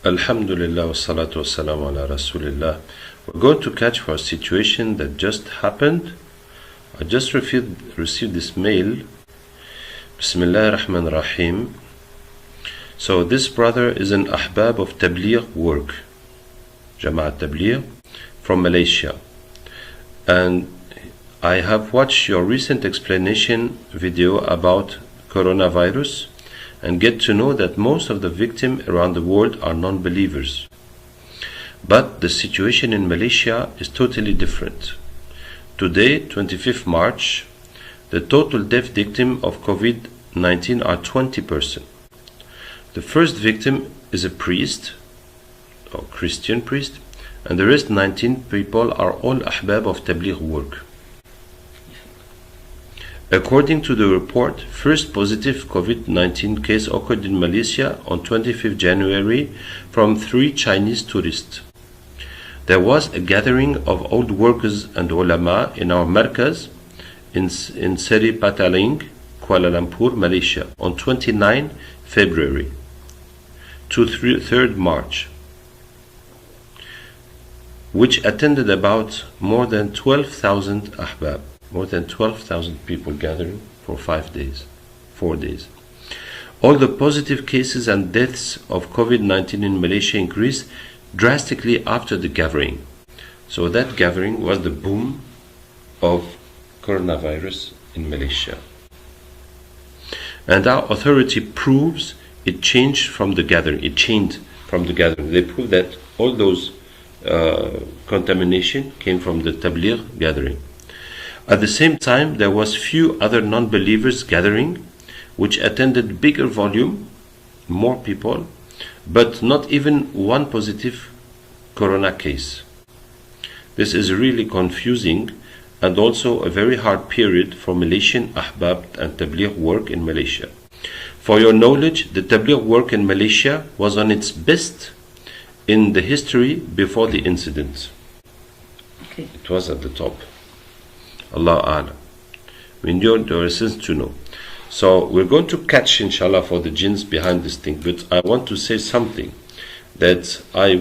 Alhamdulillah wa salatu wa salam ala Rasulillah. We're going to catch for a situation that just happened. I just received this mail. Bismillah ar-Rahman ar-Rahim. So this brother is an ahbab of Tabligh work, Jama'at Tabligh, from Malaysia. And I have watched your recent explanation video about coronavirus and get to know that most of the victims around the world are non-believers. But the situation in Malaysia is totally different. Today, 25th March, the total death victim of COVID-19 are 20%. The first victim is a priest, or Christian priest, and the rest 19 people are all ahbab of Tabligh work. According to the report, first positive COVID-19 case occurred in Malaysia on 25th January from 3 Chinese tourists. There was a gathering of old workers and ulama in our markaz in Seri Pataling, Kuala Lumpur, Malaysia on 29 February to 3rd March, which attended about more than 12,000 ahbab. More than 12,000 people gathering for 4 days. All the positive cases and deaths of COVID-19 in Malaysia increased drastically after the gathering. So that gathering was the boom of coronavirus in Malaysia. And our authority proves it changed from the gathering. They prove that all those contamination came from the Tabligh gathering. At the same time, there was few other non-believers gathering, which attended bigger volume, more people, but not even one positive corona case. This is really confusing and also a very hard period for Malaysian ahbab and Tabligh work in Malaysia. For your knowledge, the Tabligh work in Malaysia was on its best in the history before the incident. Okay. It was at the top. Allah A'lam. We need your sense to know. So we're going to catch, inshallah, for the jinns behind this thing. But I want to say something that I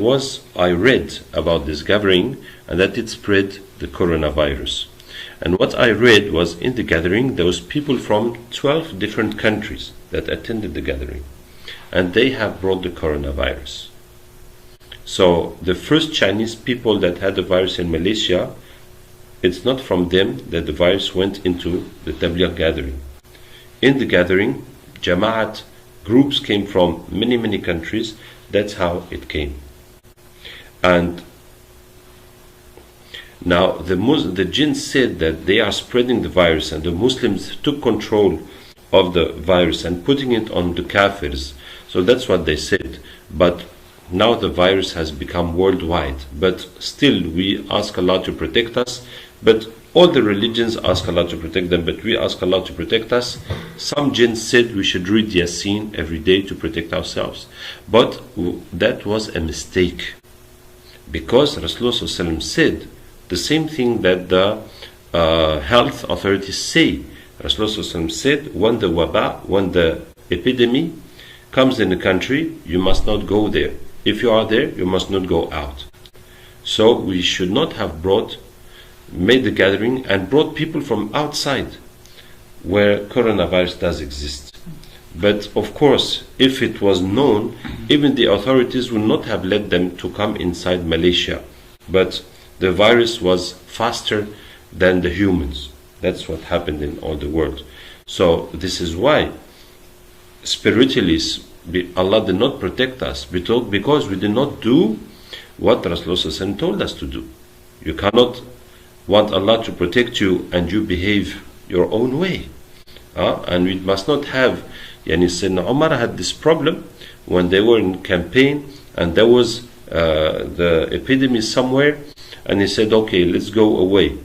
read about this gathering and that it spread the coronavirus. And what I read was in the gathering there was people from 12 different countries that attended the gathering, and they have brought the coronavirus. So the first Chinese people that had the virus in Malaysia, it's not from them that the virus went into the Tabligh gathering. In the gathering, Jama'at groups came from many countries. That's how it came. And now the Jinn said that they are spreading the virus, and the Muslims took control of the virus and putting it on the Kafirs. So that's what they said. But now the virus has become worldwide. But still we ask Allah to protect us. But all the religions ask Allah to protect them, but we ask Allah to protect us. Some jinns said we should read Yasin every day to protect ourselves. But that was a mistake, because Rasulullah ﷺ said the same thing that the health authorities say. Rasulullah ﷺ said, when the epidemic comes in the country, you must not go there. If you are there, you must not go out. So we should not have made the gathering and brought people from outside where coronavirus does exist. But of course, if it was known, even the authorities would not have let them to come inside Malaysia. But the virus was faster than the humans. That's what happened in all the world. So this is why spiritually Allah did not protect us, because we did not do what Rasulullah told us to do. You cannot want Allah to protect you and you behave your own way. And we must not have, Sayyidina Umar had this problem when they were in campaign and there was the epidemic somewhere, and he said, okay, let's go away.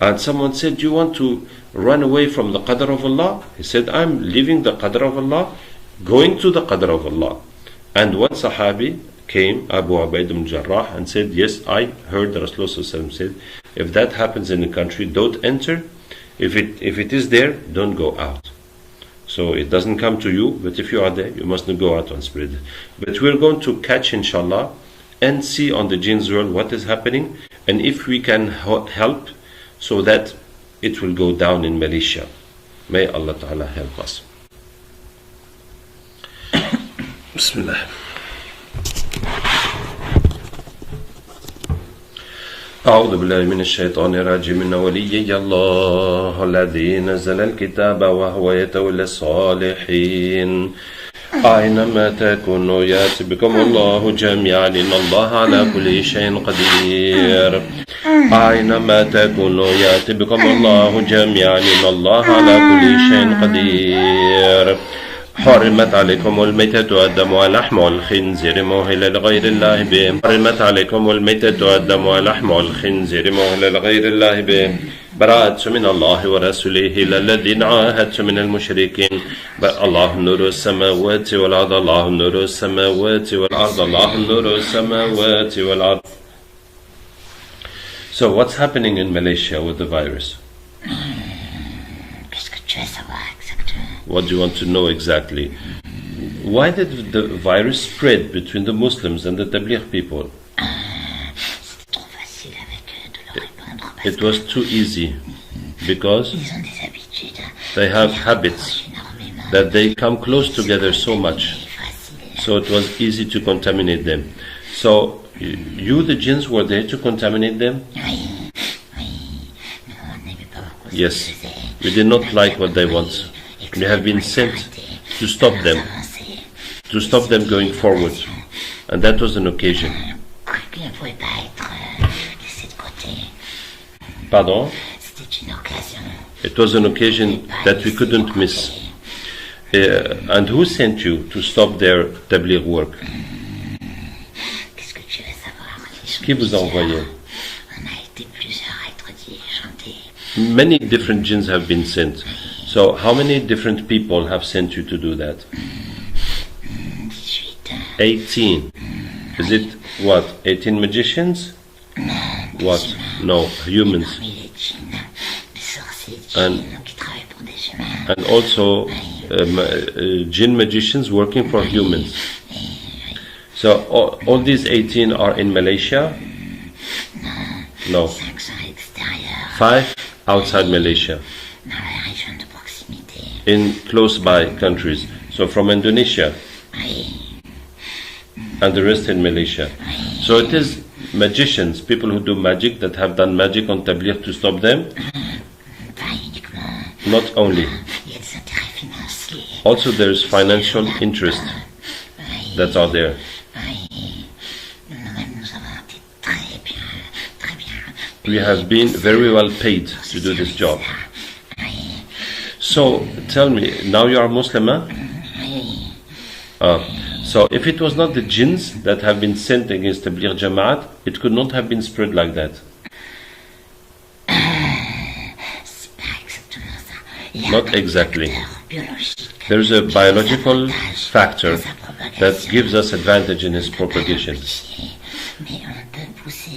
And someone said, do you want to run away from the qadr of Allah? He said, I'm leaving the qadr of Allah, going to the qadr of Allah. And one Sahabi came, Abu Ubaid ibn Jarrah, and said, yes, I heard the Rasulullah said, if that happens in the country, don't enter. If it is there, don't go out. So it doesn't come to you, but if you are there, you mustn't go out and spread it. But we're going to catch, inshallah, and see on the jinn's world what is happening, and if we can help so that it will go down in Malaysia. May Allah Ta'ala help us. Bismillah. أعوذ بالله من الشيطان الرجيم إن وليي الله الذي نزل الكتاب وهو يتولى الصالحين أينما تكونوا يأتي بكم الله جميعا إن الله على كل شيء قدير أينما تكونوا يأتي بكم الله جميعا إن الله على كل شيء قدير حرمت عليكم الميتة والدم ولحم الخنزير مهلا لغير الله به حرمت عليكم الميتة والدم ولحم الخنزير مهلا لغير الله به براءة من الله ورسوله إلى الذين عاهدتم من المشركين الله نور السماوات والأرض الله نور السماوات والأرض الله نور السماوات والأرض. So what's happening in Malaysia with the virus? Qu'est-ce que tu veux savoir exactement? What do you want to know exactly? Why did the virus spread between the Muslims and the Tabligh people? C'était trop facile avec eux de leur répondre parce It was too easy because qu'ils ont des habitudes. they have habits Énormément. that they come close together so much. Facile. So it was easy to contaminate them. So you, the jinns, were there to contaminate them? Oui, oui. Nous, on n'aimait pas beaucoup ce Yes. qu'ils faisaient. We did not like what they want. We have been sent to stop them, to stop them going forward. And that was an occasion. Qui ne pouvait pas être laissé de côté. Pardon? C'était une occasion. It was an occasion that we couldn't miss. And who sent you to stop their tabligh work? Qu'est-ce que tu veux savoir? Ils sont Qui vous a envoyé? On a été plusieurs à être dit, chanter. Many different jinns have been sent. So how many different people have sent you to do that? 18. Is it what? 18 magicians? What? No, humans. Parmi les djinns, des sorciers And- djinns qui travaillent pour des humains. And also jinn magicians working for humans. So all these 18 are in Malaysia? No. 5 sont à l'extérieur, 5 outside Malaysia, dans la région de proximité. in close by countries. So from Indonesia Oui, and the rest in Malaysia. So it is magicians, people who do magic, that have done magic on Tabligh to stop them. pas uniquement. Not only. Il y a des intérêts financiers. Also there is financial interest Oui, that are there. oui. Nous-mêmes, nous avons été très bien. We have been very well paid to do this job. Oui, So tell me, now you are Muslim, huh? oui. So if it was not the jinns that have been sent against Tabligh Jamaat, it could not have been spread like that. C'est pas exactement ça. Il y a Not un exactly. facteur biologique There is a biological qui nous avantage factor dans sa propagation. that gives us advantage in its propagation. Mais on peut pousser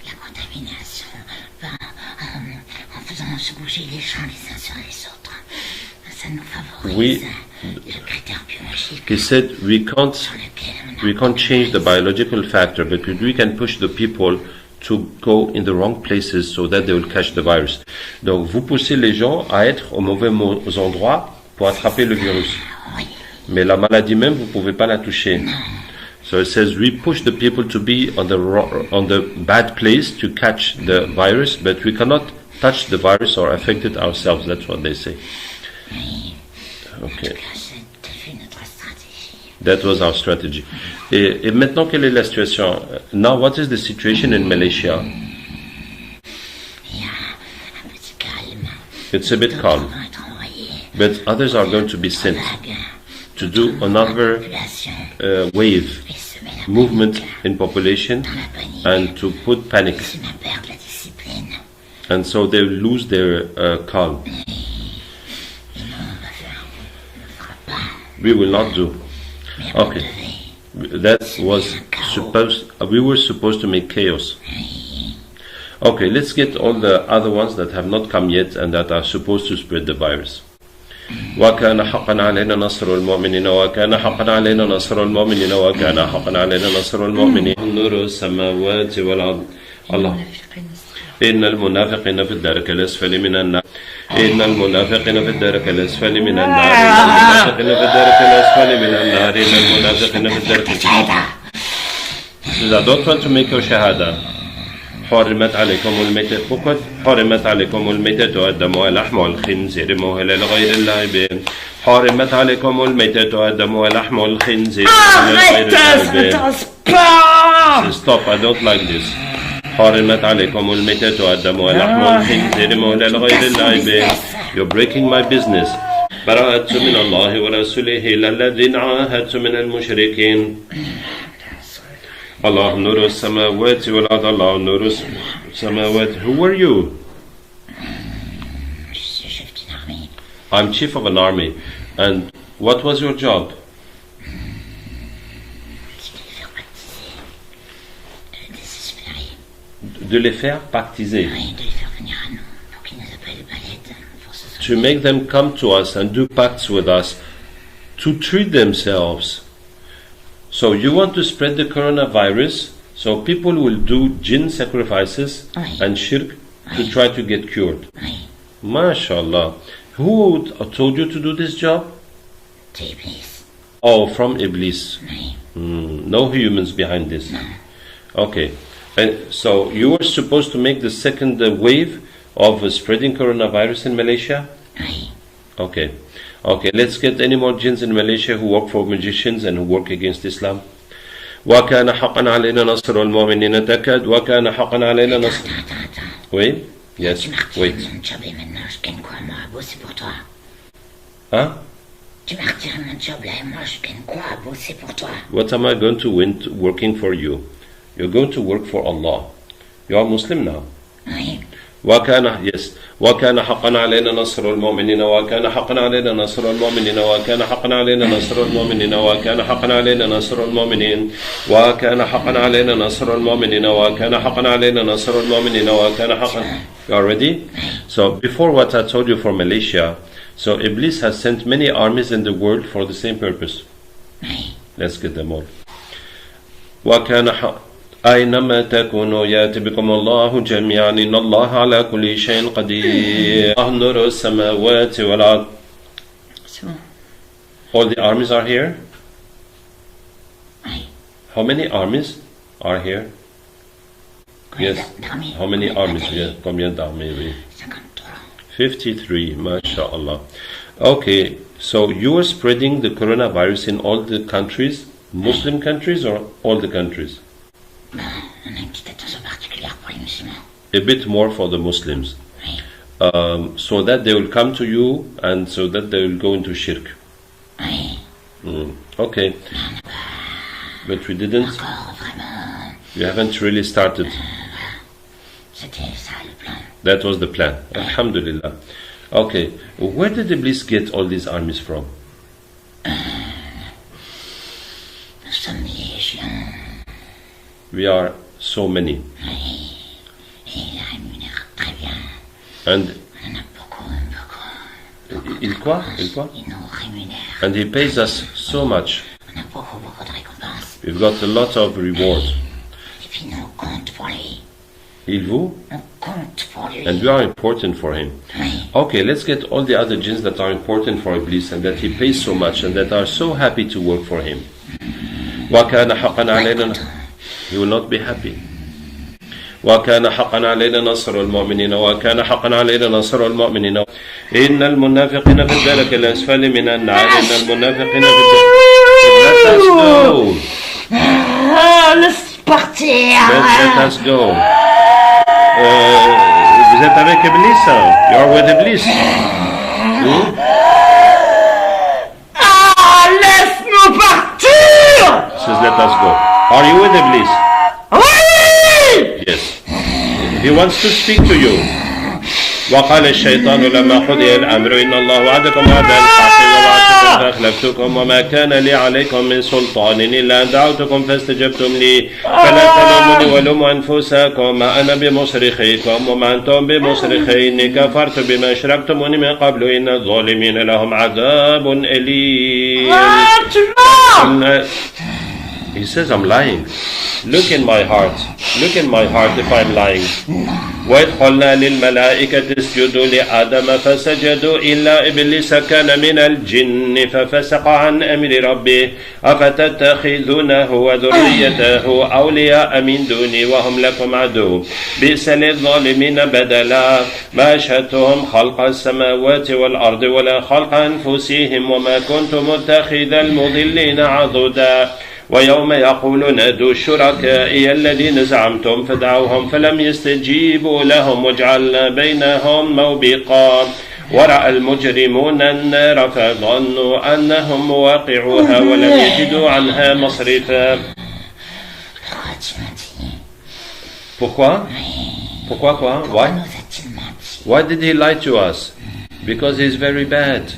la contamination en faisant se bouger les gens les uns sur les autres. Ça nous favorise le critère biologique He said we can't sur lequel on a change the biological factor, but we can push the people to go in the wrong places so that they will catch the virus. Donc vous poussez les gens à être aux mauvais endroits pour attraper le virus. Oui, Mais la maladie même, vous pouvez pas la toucher. So it says we push the people to be on the bad place to catch the virus, but we cannot touch the virus or affect it ourselves. That's what they say. Okay. c'est notre stratégie. That was our strategy. Et maintenant, quelle est la situation? Now, what is the situation in Malaysia? Il y a un petit calme. It's a bit D'autres calm, vont être envoyés but others are going to be sent vagues. to do another Population wave et semer la movement panique in population dans la panique. and to put panic. Les humains perdent la discipline. And so they will lose their calm. Et nous, on va faire, on ne fera pas. We will not do. Mais on Okay. devait. That was supposed. We were supposed to make chaos. Okay, let's get all the other ones that have not come yet and that are supposed to spread the virus. وكان حقا علينا نصر المؤمنين وكان حقا علينا نصر المؤمنين وكان حقا علينا نصر المؤمنين نور السماوات والأرض الله إن المنافقين في الدرك الأسفل من النار إن المنافقين في الدرك الأسفل من النار إن المنافقين في الدرك الأسفل من النار إن المنافقين في الدرك I don't want to make your shahada. حرمت عليكم الميتة فقط حرمت عليكم الميتة والدم ولحم الخنزير مهلا لغير الله به حرمت عليكم الميتة والدم ولحم الخنزير Stop, I don't like this. حرمت عليكم الميتة والدم ولحم الخنزير مهلا لغير الله به You're breaking my business. براءة من الله ورسوله للذين عاهدت من المشركين Allah نور السماوات والأرض الله نور السماوات Who are you? I'm chief of an army. And what was your job? De les faire baptiser. To make them come to us and do pacts with us to treat themselves. So you want to spread the coronavirus, so people will do jinn sacrifices and shirk to try to get cured. MashaAllah. Who told you to do this job? Iblis. Oh, from Iblis. No humans behind this. Okay. And so you were supposed to make the second wave of spreading coronavirus in Malaysia? Okay. Okay, let's get any more jinns in Malaysia who work for magicians and who work against Islam. وَكَانَ حَقًّا عَلَيْنَا نَصْرُ الْمُؤْمِنِينَ تَكَدْ وَكَانَ حَقًّا عَلَيْنَا نَصْرُ Oui? Yes, wait. Huh? What am I going to win working for you? You're going to work for Allah. You are Muslim now. وكان وكان حقا علينا نصر المؤمنين وكان حقا علينا نصر المؤمنين وكان حقا علينا نصر المؤمنين وكان حقا علينا نصر المؤمنين وكان حقا علينا نصر المؤمنين وكان حقا علينا نصر المؤمنين وكان حقا You are ready? So before what I told you for Malaysia, so Iblis has sent many armies in the world for the same purpose. Let's get them all. وكان أينما تكونوا يأتي بكم الله جميعا إن الله على كل شيء قدير نور السماوات والأرض All the armies are here? How many armies are here? Yes. How many armies? Yes. Combien d'armées? 53, mashallah. Okay, so you are spreading the coronavirus in all the countries, Muslim countries or all the countries? A bit more for the Muslims, so that they will come to you and so that they will go into shirk. Okay, but we didn't. You haven't really started. That was the plan. Alhamdulillah. Okay, where did Iblis get all these armies from? We are so many. And il quoi? And he pays us so much. We've got a lot of reward. Il vous? And we are important for him. Okay, let's get all the other jinns that are important for Iblis and that he pays so much and that are so happy to work for him. وَكَانَ حَقًّا عَلَيْنَا He will not be happy. وكان حقا علينا نصر المؤمنين وكان حقا علينا نصر المؤمنين إن المنافقين في الدرك الأسفل من النار إن المنافقين في الدرك Let us go. Laisse partir. Let us go. Vous êtes avec Iblis? You are with Iblis? Laisse-nous partir. Says let us go. Are you with Iblis? Oui. Yes. He wants to speak to you. وقال الشيطان لما قضي الأمر إن الله وعدكم وعد الحق ووعدتكم فأخلفتكم وما كان لي عليكم من سلطان إلا أن دعوتكم فاستجبتم لي فلا تلوموني ولوموا أنفسكم ما أنا بمصرخيكم وما أنتم بمصرخي إني كفرت بما أشركتموني من قبل إن الظالمين لهم عذاب أليم. He says I'm lying. Look in my heart. Look in my heart if I'm lying. وإذ قلنا للملائكة اسجدوا لآدم فسجدوا إلا إبليس كان من الجن ففسق عن أمر ربه أفتتخذونه وذريته أولياء من دوني وهم لكم عدو بئس للظالمين بدلا ما أشهدتهم خلق السماوات والأرض ولا خلق أنفسهم وما كنت متخذ المضلين عضدا ويوم يقول نادوا شركائي الذين زعمتم فدعوهم فلم يستجيبوا لهم وجعلنا بينهم موبقا ورأى المجرمون النار فظنوا أنهم مواقعوها ولم يجدوا عنها مصرفا. Pourquoi? Pourquoi quoi? Why? Why did he lie to us? Because he's very bad.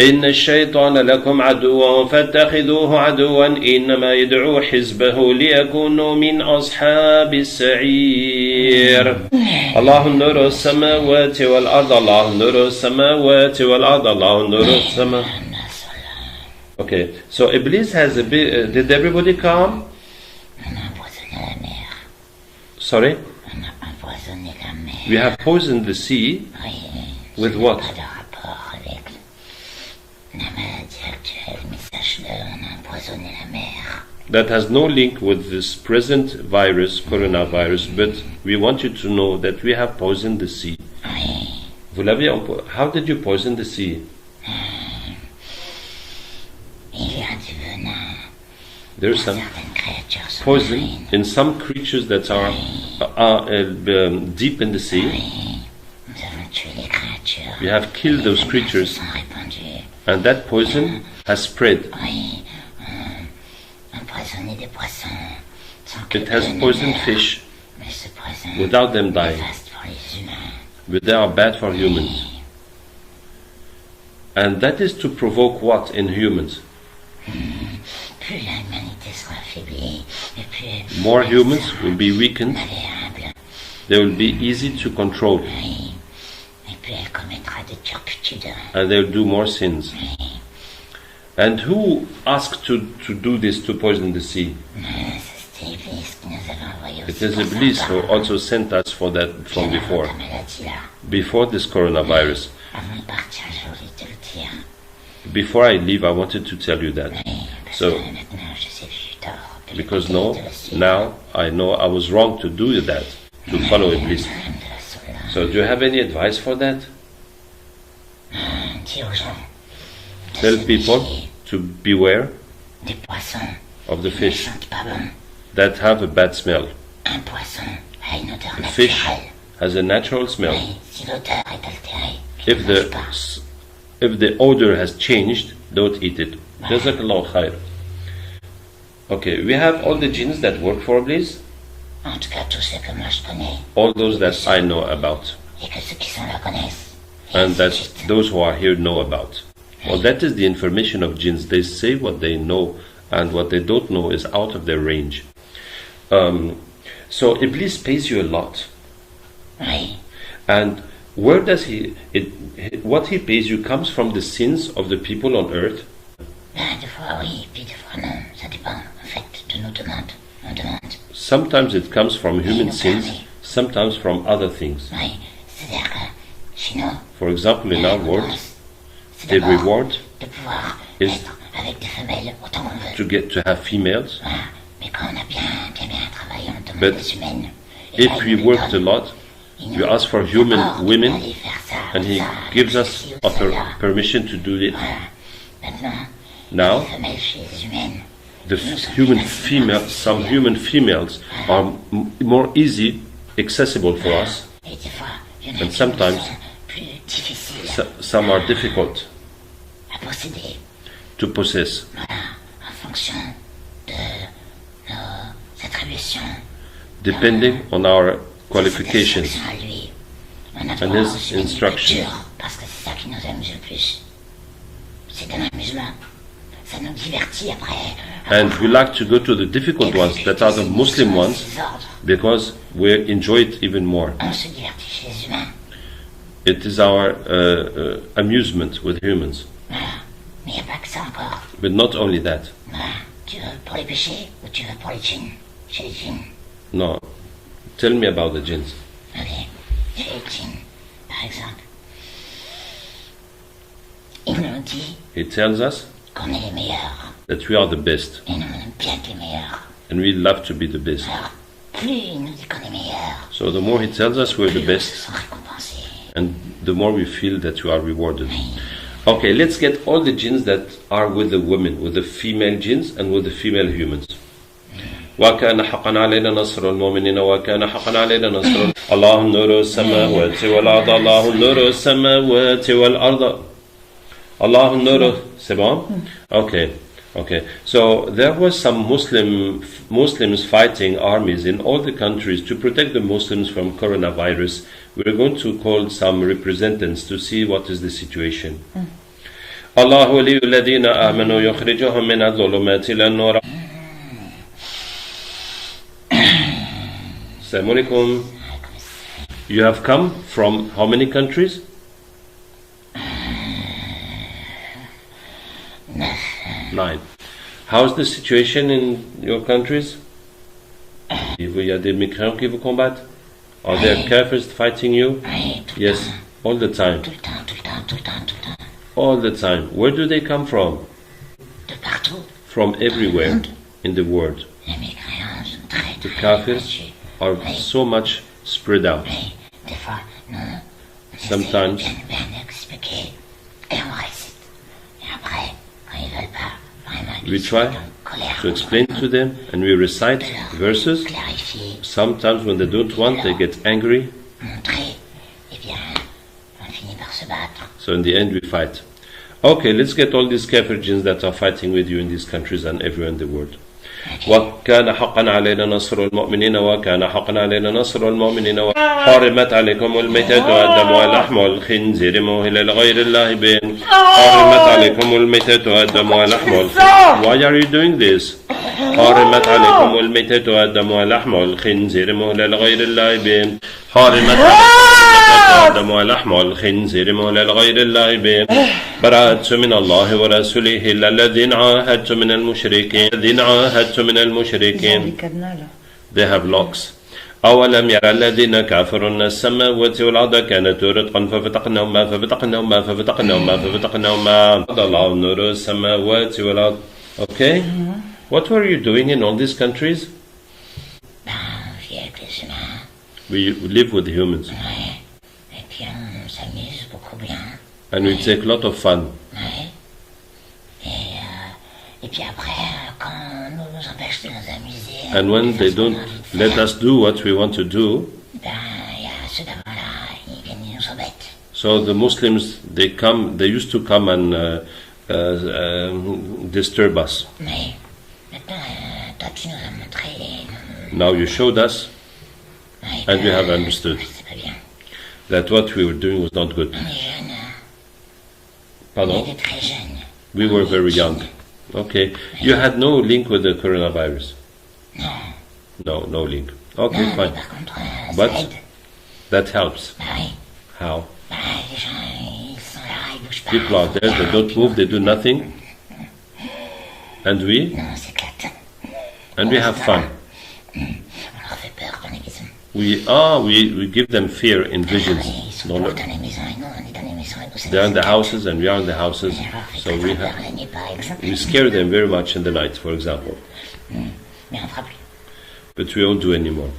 إن الشيطان لكم عدو فاتخذوه عدوا إنما يدعو حزبه ليكونوا من أصحاب السعير. الله نور السماوات والأرض الله نور السماوات والأرض الله نور السماوات. Okay, so Iblis has a bit. Did everybody come? Sorry? We have poisoned the sea with what? That has no link with this present virus, coronavirus, but we want you to know that we have poisoned the sea. Vous l'avez How did you poison the sea? There's some poison in some creatures that are deep in the sea. We have killed those creatures, and that poison has spread. It has poisoned fish without them dying, but they are bad for humans. And that is to provoke what in humans? More humans will be weakened, they will be easy to control, and they will do more sins. And who asked to do this, to poison the sea? It is Iblis who also sent us for that from before this coronavirus. Before I leave, I wanted to tell you that. So, because now I know I was wrong to do that, to follow Iblis. So, do you have any advice for that? Tell people to beware of the fish that have a bad smell. The fish has a natural smell. If the odor has changed, don't eat it. Jazakallah khair. Okay, we have all the jinns that work for Iblis. All those that I know about. And that those who are here know about. Well, that is the information of jinns. They say what they know, and what they don't know is out of their range. So Iblis pays you a lot. And where does what he pays you comes from the sins of the people on earth? Sometimes it comes from human sins, sometimes from other things. For example, in our world, the reward is to have females. But if we worked a lot, we ask for human women, and he gives us permission to do it. Now, some human females are more easy, accessible for us, and sometimes some are difficult to possess. Depending on our qualifications and his instructions. Parce que c'est ça qui nous amuse le plus. C'est un amusement. Ça nous divertit après. And we like to go to the difficult ones, that are the Muslim ones, because we enjoy it even more. On se divertit chez les humains. It is our amusement with humans. Voilà. Mais il n'y a pas que ça encore. But not only that. Voilà. Tu veux pour les péchés ou tu veux pour les djinns? Chez les djinns. No. Tell me about the jinns. Ok. Chez les djinns, par exemple. Il nous dit He tells us qu'on est les meilleurs. that we are the best. Et nous, on aime bien être les meilleurs. And we love to be the best. Alors, plus il nous dit qu'on est meilleurs, So the more he tells us we're the plus on se best, sent récompensé. and the more we feel that we are rewarded. Okay, let's get all the jinns that are with the women, with the female jinns and with the female humans. وكان حقا علينا نصر المؤمنين وكان حقا علينا نصر الله نور السماوات والأرض الله نور السماوات والأرض الله نور. C'est bon? Okay. Okay, so there was some Muslims fighting armies in all the countries to protect the Muslims from coronavirus. We're going to call some representatives to see what is the situation. Allah ولي الذين آمنوا يخرجهم من الظلمات إلى النور. Assalamu alaikum. You have come from how many countries? 9. How's the situation in your countries? Il y a des migrants qui vous combattent? Are there kafirs fighting you? Oui, tout le Yes, temps, all the time. tout le temps, tout le temps, tout le temps, tout le temps. All the time. Where do they come from? De partout. From everywhere in the world. Les migrants sont très, The très kafirs battus. are so much spread out. Oui, des fois, nous, on Sometimes. essaie de bien expliquer et on récite. Et après, quand ils veulent pas, vraiment, ils We sont try en colère. to explain to them and we recite verses. Clarifier, Sometimes when they don't want, they get angry. montrer, eh bien, on finit par se battre. So in the end we fight. Okay, let's get all these kafir jinns that are fighting with you in these countries and everywhere in the world. وكان حقا علينا نصر المؤمنين وكان حقا علينا نصر المؤمنين حرمت عليكم الميتة والدم واللحم والخنزير موهلا لغير الله بين حرمت عليكم الميتة والدم واللحم والخنزير. Why are you doing this? حرمت عليكم الميتة والدم واللحم والخنزير موهلا لغير الله بين حرمت والدم واللحم والخنزير موهلا لغير الله بين براءة من الله ورسوله إلا الذين عاهدت من المشركين الذين عاهدت من المشركين. They have locks. أولم يرى الذين كفروا أن السماوات والأرض كانت رتقا ففتقناهما ففتقناهما ففتقناهما ففتقناهما الله نور السماوات والأرض. Okay? What were you doing in all these countries? Ben, on vit avec les humains, We live with humans ouais. Et puis on s'amuse beaucoup bien, and we take a lot of fun. ouais. Et puis après, quand on nous empêche de nous amuser, And when they don't let us do what we want to do, ben, il y a ceux d'avant-là, ils viennent, ils nous embêtent. so the Muslims, they used to come and disturb us. Mais maintenant, toi tu nous as montré, Now you showed us ouais, and we have understood c'est pas bien. that what we were doing was not good. On est jeunes, on Pardon? était très jeunes. We were very young. Okay. You had no link with the coronavirus? Non, No link. Okay, non, mais fine. par contre, But- ça aide. That helps. Bah oui, How? bah les gens, ils sont là, ils bougent pas. People are there, they don't move, they do nothing. And we? Non, on s'éclate. And we have fun. On leur fait peur dans les maisons. We give them fear in visions. Oui, ils sont No, tous no. dans les maisons et nous, on est dans les maisons et nous, ça They're in nous the éclate. houses and we are in the houses. On leur fait So très we peur have la nuit, par exemple. we scare them very much in the night, for example. Mais on fera plus. But we won't do anymore.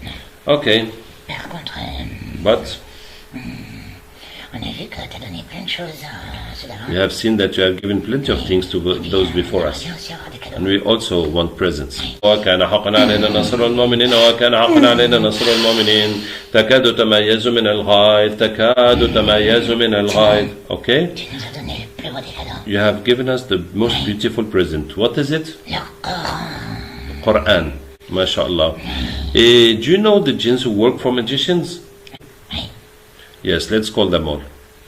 Okay. Par contre, But on a vu que tu as donné plein de choses à ceux d'avant. we have seen that you have given plenty of things to those before us. On va aussi avoir des cadeaux. And we also want presents. وكان حقا علينا نصر المؤمنين وكان حقا علينا نصر المؤمنين تكاد تميز من الغيظ تكاد تميز من الغيظ. Okay? Tu nous as donné le plus beau des cadeaux. You have given us the most beautiful present. What is it? Le Coran. Quran. MashaAllah. Do you know the jinns who work for magicians? Oui. Yes, let's call them all.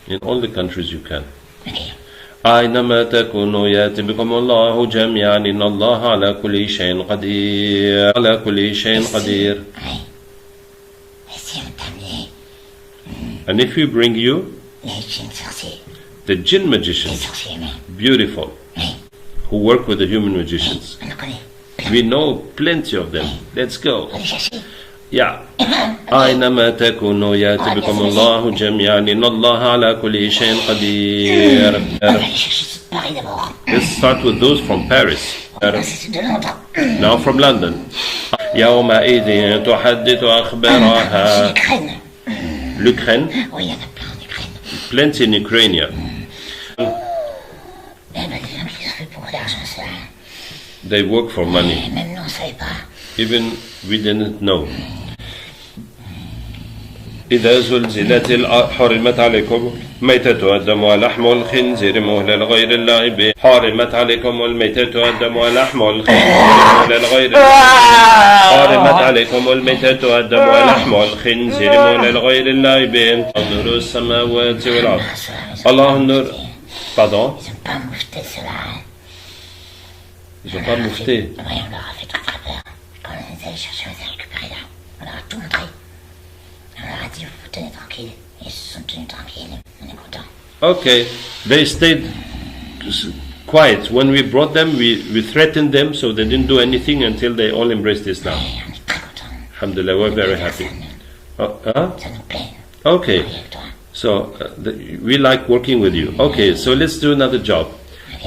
In all the countries you can. Okay. أينما تكونوا يأتي بكم الله جميعا إن الله على كل شيء قدير على كل شيء قدير. Oui. Et si on t'amenait And if we bring you les djinns sorciers, the Djinn les magicians, sorciers humains, beautiful, oui, who work with the human magicians, on en connaît. we know plenty of them. Let's go. On les chercher. Yeah. أينما تكونوا يأتي بكم الله جميعا إن الله على كل شيء قدير. On va aller chercher ceux de Paris d'abord. Let's start with those from Paris. C'est ceux de Londres. Now from London. يومئذ تحدث أخبارها. L'Ukraine. L'Ukraine, Oui, il y en a plein en Ukraine. plenty in Ukraine. Eh ben, les gens qui ont fait beaucoup d'argent, ça. They work for money. Et même nous, on ne savait pas. Even we didn't know. إذا زلزلت الأرض حرمت عليكم ميتة والدم ولحم الخنزير مهلا لغير الله حرمت عليكم الميتة والدم ولحم الخنزير مهلا لغير الله حرمت عليكم الميتة والدم ولحم الخنزير مهلا لغير الله نور السماوات والأرض الله النور. Pardon? Ils n'ont pas moufté cela. Ils n'ont pas moufté. Oui, on leur a fait très très peur. Quand on les allait chercher, on les a récupérés là. On leur a tout montré. On leur a dit, vous vous tenez tranquille. Ils se sont tenus tranquilles. On est contents. Okay, they stayed quiet. When we brought them, we threatened them, so they didn't do anything until they all embraced Islam. Et on est très contents. Alhamdulillah, we're very happy. Ça nous plaît. Okay, Avec toi. so we like working with you. Okay, so let's do another job.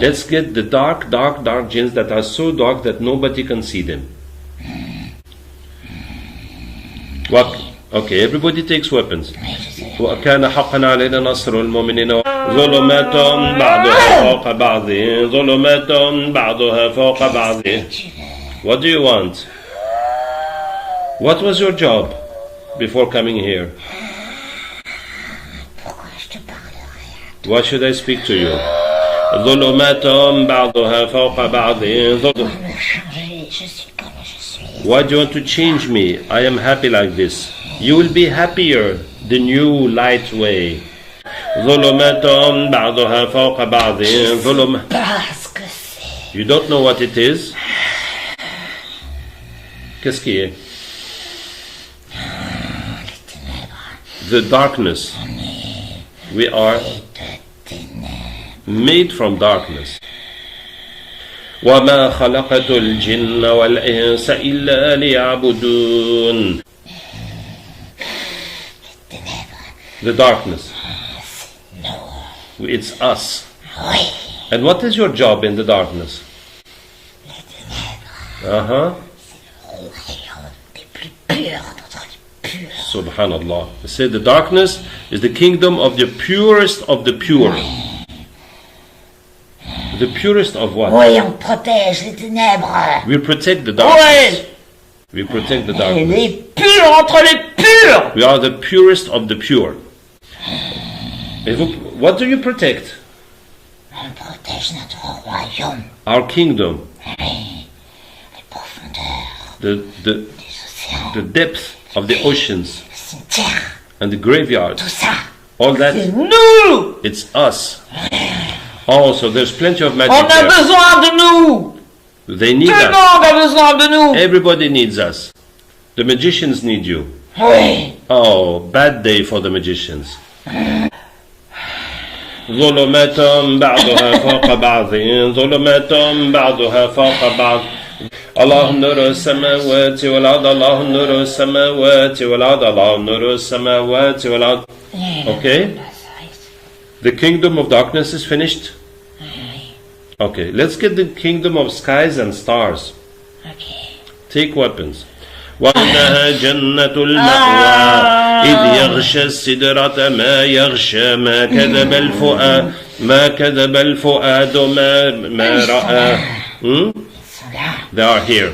Let's get the dark jinns that are so dark that nobody can see them. What? Okay, everybody takes weapons. Oui, je sais. وكان حقا علينا نصر المؤمنين ظلمات بعضها فوق بعض ظلمات بعضها فوق بعض. What do you want? What was your job before coming here? Pourquoi je te parlerai? Why should I speak to you? ظلمات بعضها فوق بعض Pour me changer, je suis comme je suis. Why do you want to change me? I am happy like this. You will be happier the new light way. ظلمات بعضها فوق بعض ظلم. Parce que c'est. You don't know what it is? Qu'est-ce qui est? Les ténèbres. The darkness. We are De ténèbres. made from darkness. وما خلقت الجن والإنس إلا ليعبدون. The darkness. No. It's us. Oui. And what is your job in the darkness? Les ténèbres. Uh-huh. Le royaume des plus purs d'entre les purs. Subhanallah. They say the darkness is the kingdom of the purest of the pure. The purest of what? Oui, on protège les ténèbres. We protect the darkness. We protect the Et darkness. les purs entre les purs. We are the purest of the pure. What do you protect? On protège notre royaume. Our kingdom. Oui. Les profondeurs The des océans. the depth of the oceans Le cimetière. and the graveyards. Tout ça. All C'est that, nous. it's us. Oh, so there's plenty of magic On a there. besoin de nous. They need Tout le us. monde a besoin de nous. Everybody needs us. The magicians need you. Oui. Oh, bad day for the magicians. ظلمات بعضها فوق بعض ظلمات بعضها فوق بعض الله نور السماوات والأرض الله نور السماوات والأرض الله نور السماوات والأرض. Okay? The kingdom of darkness is finished? Okay, let's get the kingdom of skies and stars. Okay. Take weapons. وإنها جنة المأوى إذ يغشى السدرة ما يغشى ما كذب الفؤاد ما رأى. They are here.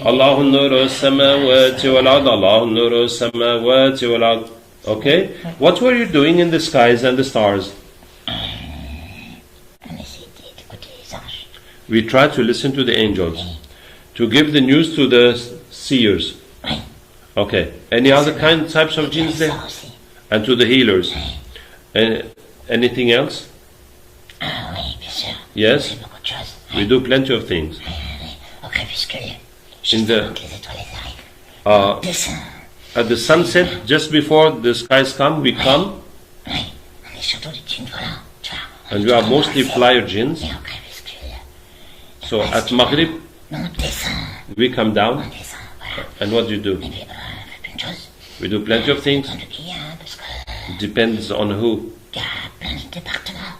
الله نور السماوات والأرض الله نور السماوات والأرض. Okay? What were you doing in the skies and the stars? We tried to listen to the angels, to give the news to the seers. Okay. Any other types of jinns there? And to the healers. Oui. Anything else? Ah oui, bien sûr. Yes? On fait beaucoup de choses. We do plenty of things. Oui. Au crépuscule, In juste the- avant que les étoiles arrivent. On descend. At the sunset, just before the skies come, we come, Oui. On est surtout des djinns volants, tu vois. On and est we are tout mostly embrassés. flyer jinns. Et au crépuscule, So at Maghrib, nous on descend. we come On down, descend, voilà. and what do you do? Et puis, on fait plein de choses. We do plenty of things. Plein de qui, hein, parce que It depends on who. il y a plein de départements,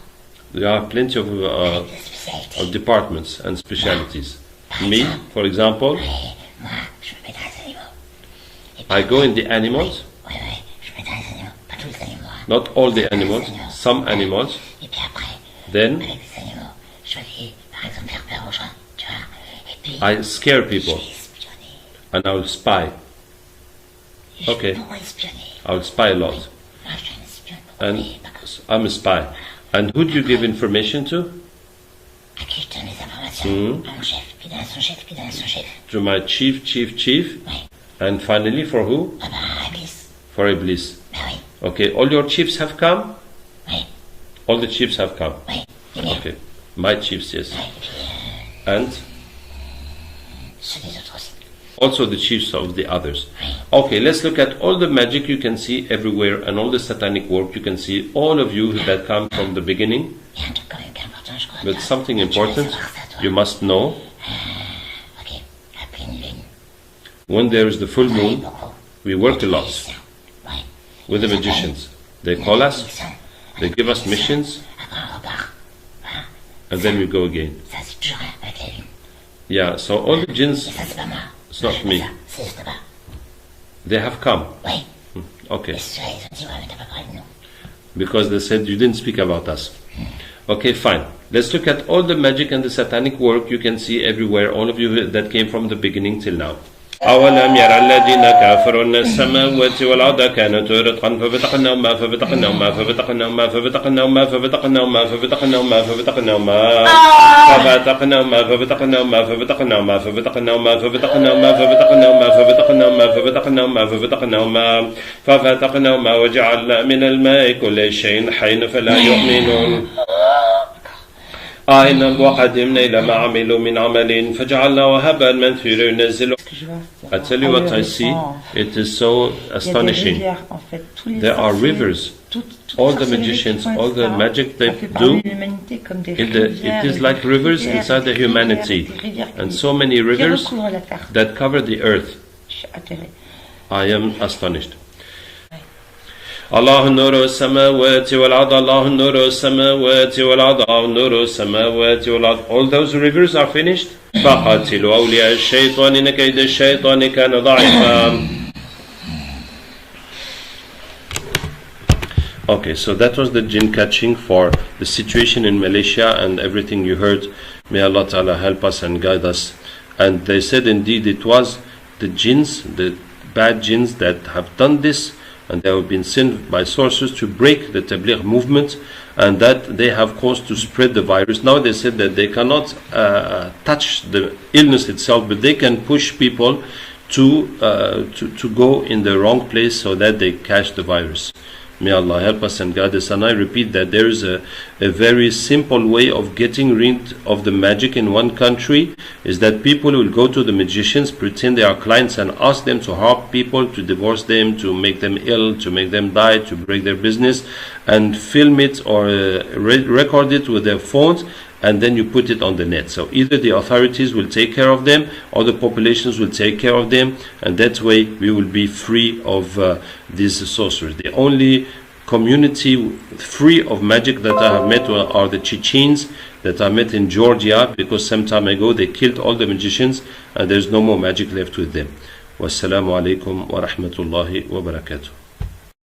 There are plenty of des spécialités. departments and specialities. Me, for example, Et moi, je me mets dans les animaux. Et puis I go in the animals, oui, je me mets dans les animaux. Pas tous les animaux, hein. not all the animals, some animals. Et puis après, Then avec les animaux, je vais, par exemple, faire peur aux gens, tu vois. Et puis, I scare je people, vais espionner. and I will spy. Je Ok. vais beaucoup espionner. I will spy a lot. Moi, je suis un espion, And mais pas comme I'm a spy. And who do you give information to? à qui je donne les informations. À mon chef, puis donne à son chef, puis donne à son chef. To my chief. Oui. And finally, for who? Ah ben, Iblis. For Iblis. Ben oui, Okay, all your chiefs have come? oui, All the chiefs have come. oui. Les miens. Okay, my chiefs, yes. Oui, et puis And ceux des autres aussi. also the chiefs of the others. Okay, let's look at all the magic you can see everywhere and all the satanic work you can see, all of you that come from the beginning. Il y a un truc quand même qui est important, je crois. But toi. something Tu veux important savoir ça, toi. you must know. Ok, la pleine lune. When there is the full Oui, moon, beaucoup. we work a lot Oui. with the magicians. They call us, they give us missions, Après, on repart. and then we go again. Ça, c'est toujours avec la lune. Yeah, so all the jinns, Et ça, c'est pas moi. it's not me. Ça, c'est juste là-bas. They have come. Oui. Okay. Et ceux-là, ils ont dit, ouais, mais t'as pas parlé de nous. Because they said you didn't speak about us. Okay, fine. Let's look at all the magic and the satanic work you can see everywhere, all of you that came from the beginning till now. أولم يرى الذين كفروا أن السماوات والأرض كانت رتقا ففتقناهما ففتقناهما ففتقناهما ففتقناهما ففتقناهما ففتقناهما ففتقناهما ففتقناهما ففتقناهما ففتقناهما ففتقناهما ففتقناهما ففتقناهما ففتقناهما ففتقناهما ففتقناهما ففتقناهما وجعلنا من الماء كل شيء حي فلا يؤمنون وقدمنا إلى ما عملوا من عمل فجعلناه هباء منثورا ينزل. I tell you what I see, it is so astonishing. There are rivers. All the magicians, all the magic they do, it is like rivers inside the humanity. And so many rivers that cover the earth. I am astonished. الله نور السماوات والأرض الله نور السماوات والأرض نور السماوات والأرض. All those rivers are finished. فقاتلوا أولياء الشيطان إن كيد الشيطان كان ضعيفا. Okay, so that was the jinn catching for the situation in Malaysia and everything you heard. May Allah Ta'ala help us and guide us. And they said indeed it was the jinns, the bad jinns that have done this, and they have been sent by sorcerers to break the Tabligh movement, and that they have caused to spread the virus. Now they said that they cannot touch the illness itself, but they can push people to go in the wrong place so that they catch the virus. May Allah help us and guide us. And I repeat that there is a very simple way of getting rid of the magic in one country, is that people will go to the magicians, pretend they are clients, and ask them to harm people, to divorce them, to make them ill, to make them die, to break their business, and film it or record it with their phones, and then you put it on the net. So either the authorities will take care of them or the populations will take care of them, and that way we will be free of these sorcerers. The only community free of magic that I have met are the Chechens that I met in Georgia, because some time ago they killed all the magicians and there's no more magic left with them. Wassalamu alaikum wa rahmatullahi wa barakatuh.